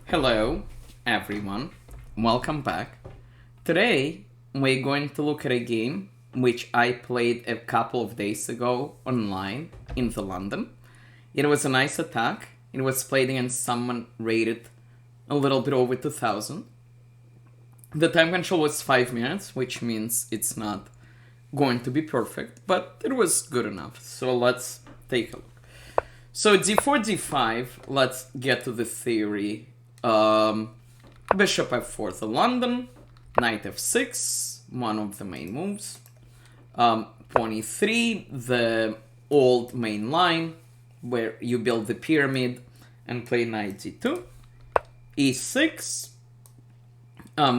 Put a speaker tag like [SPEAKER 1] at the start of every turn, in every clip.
[SPEAKER 1] Hello, everyone. Welcome back. Today, we're going to look at a game which I played a couple of days ago online in the London. It was a nice attack. It was played against someone rated a little bit over 2000. The time control was 5 minutes, which means it's not going to be perfect, but it was good enough. So let's take a look. So d4, d5, let's get to the theory. Bishop f4 to London, knight f6, one of the main moves. Pawn e3, the old main line, where you build the pyramid and play knight d2. e6,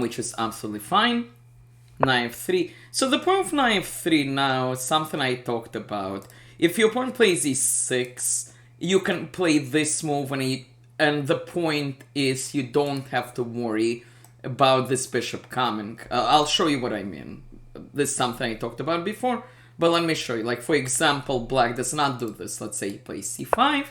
[SPEAKER 1] which is absolutely fine. Knight f3. So the point of knight f3 now is something I talked about. If your opponent plays e6, you can play this move and the point is you don't have to worry about this bishop coming. I'll show you what I mean. This is something I talked about before, but let me show you. Like, for example, black does not do this. Let's say he plays c5,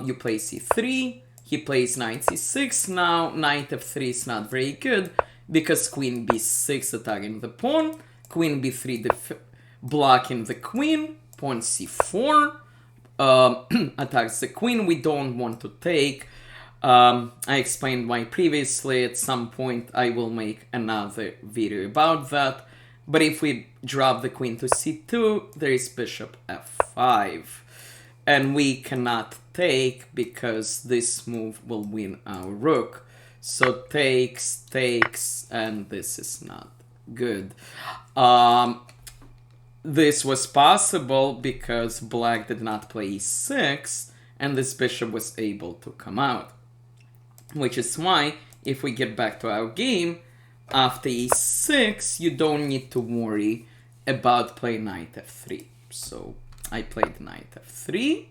[SPEAKER 1] you play c3, he plays knight c6. Now knight f3 is not very good because queen b6 attacking the pawn, queen b3 blocking the queen, pawn c4 attacks the queen. We don't want to take. I explained why previously. At some point I will make another video about that. But if we drop the queen to c2, there is bishop f5. And we cannot take because this move will win our rook. So takes, and this is not good. This was possible because black did not play e6 and this bishop was able to come out. Which is why, if we get back to our game, after e6, you don't need to worry about playing knight f3. So I played knight f3,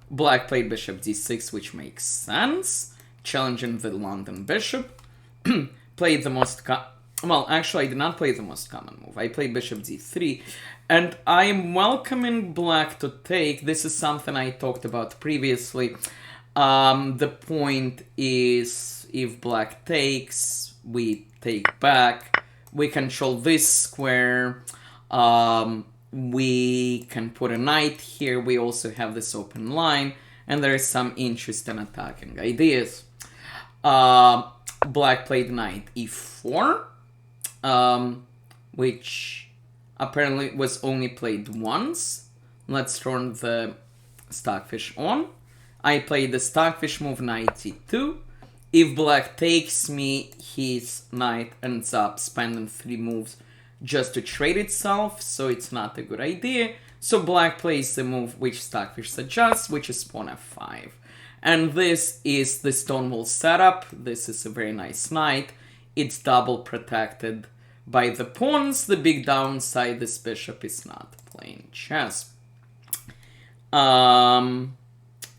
[SPEAKER 1] black played bishop d6, which makes sense, challenging the London bishop, played the most... Well, actually, I did not play the most common move. I played bishop d3, and I am welcoming black to take. This is something I talked about previously. The point is, if black takes, we take back. We control this square. We can put a knight here. We also have this open line, and there is some interesting attacking ideas. Black played knight e4. Which apparently was only played once. Let's turn the stockfish on. I played the stockfish move knight e2. If black takes me, his knight ends up spending 3 moves just to trade itself, so it's not a good idea. So black plays the move which stockfish suggests, which is pawn f5. And this is the Stonewall setup. This is a very nice knight. It's double protected by the pawns. The big downside, this bishop is not playing chess.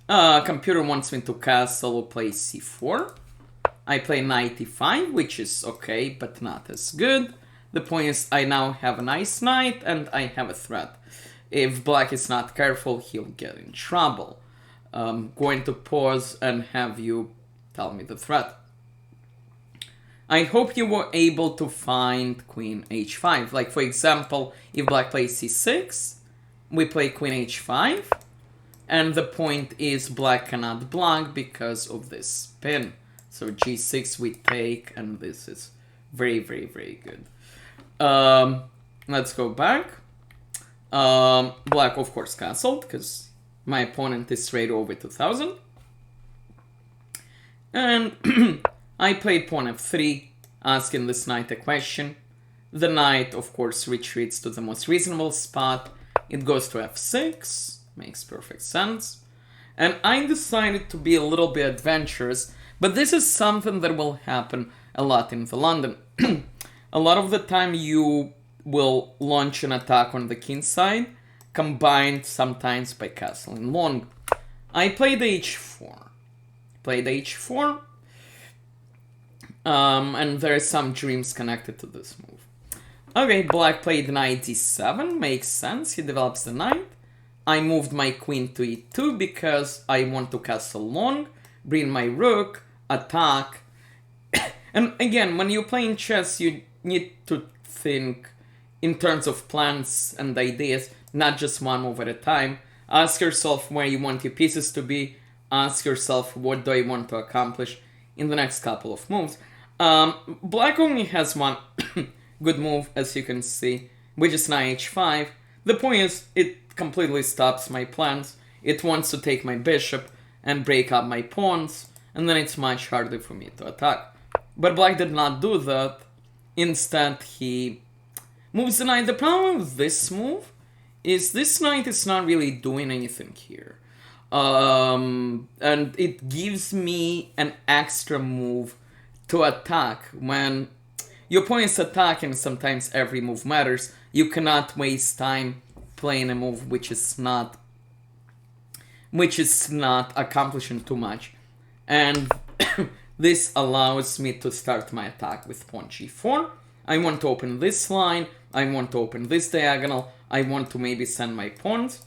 [SPEAKER 1] Computer wants me to castle or play c4. I play knight e5, which is okay, but not as good. The point is I now have a nice knight and I have a threat. If black is not careful, he'll get in trouble. Going to pause and have you tell me the threat. I hope you were able to find queen h5. Like, for example, if black plays c6, we play queen h5. And the point is black cannot block because of this pin. So g6 we take, and this is very, very, very good. Let's go back. Black, of course, castled because my opponent is straight over 2000. And I played pawn f3, asking this knight a question. The knight, of course, retreats to the most reasonable spot. It goes to f6, makes perfect sense. And I decided to be a little bit adventurous, but this is something that will happen a lot in the London. A lot of the time you will launch an attack on the king side, combined sometimes by castling long. I played h4. And there are some dreams connected to this move. Okay, black played knight d7, makes sense, he develops the knight. I moved my queen to e2 because I want to castle long, bring my rook, attack. And again, when you're playing chess, you need to think in terms of plans and ideas, not just one move at a time. Ask yourself where you want your pieces to be. Ask yourself, what do I want to accomplish in the next couple of moves. Black only has one good move, as you can see, which is knight h5. The point is, it completely stops my plans. It wants to take my bishop and break up my pawns, and then it's much harder for me to attack. But black did not do that. Instead, he moves the knight. The problem with this move is this knight is not really doing anything here. And it gives me an extra move to attack. When your opponent is attacking, sometimes every move matters. You cannot waste time playing a move which is not accomplishing too much. And this allows me to start my attack with pawn g4. I want to open this line. I want to open this diagonal. I want to maybe send my pawns.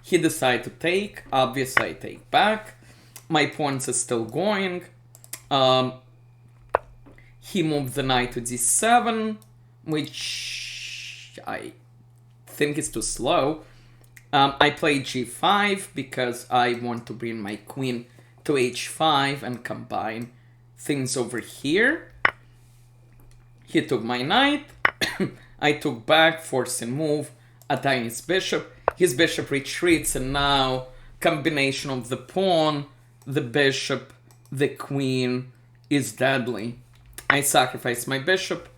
[SPEAKER 1] He decided to take. Obviously, I take back. My pawns are still going. He moved the knight to d7, which I think is too slow. I played g5 because I want to bring my queen to h5 and combine things over here. He took my knight. I took back, forcing move, attacking his bishop. His bishop retreats, and now combination of the pawn, the bishop, the queen is deadly. I sacrifice my bishop.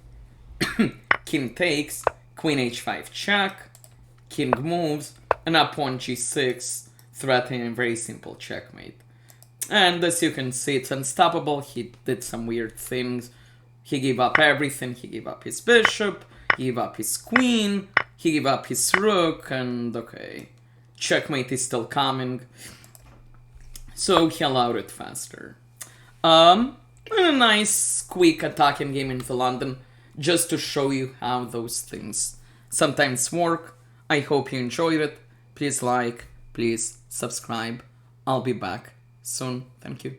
[SPEAKER 1] King takes, queen h5 check, king moves, and now pawn g6, threatening a very simple checkmate. And as you can see, it's unstoppable. He did some weird things. He gave up everything. He gave up his bishop, he gave up his queen, he gave up his rook, and okay, checkmate is still coming. So he allowed it faster. A nice, quick attacking game into London, just to show you how those things sometimes work. I hope you enjoyed it. Please like, please subscribe. I'll be back soon. Thank you.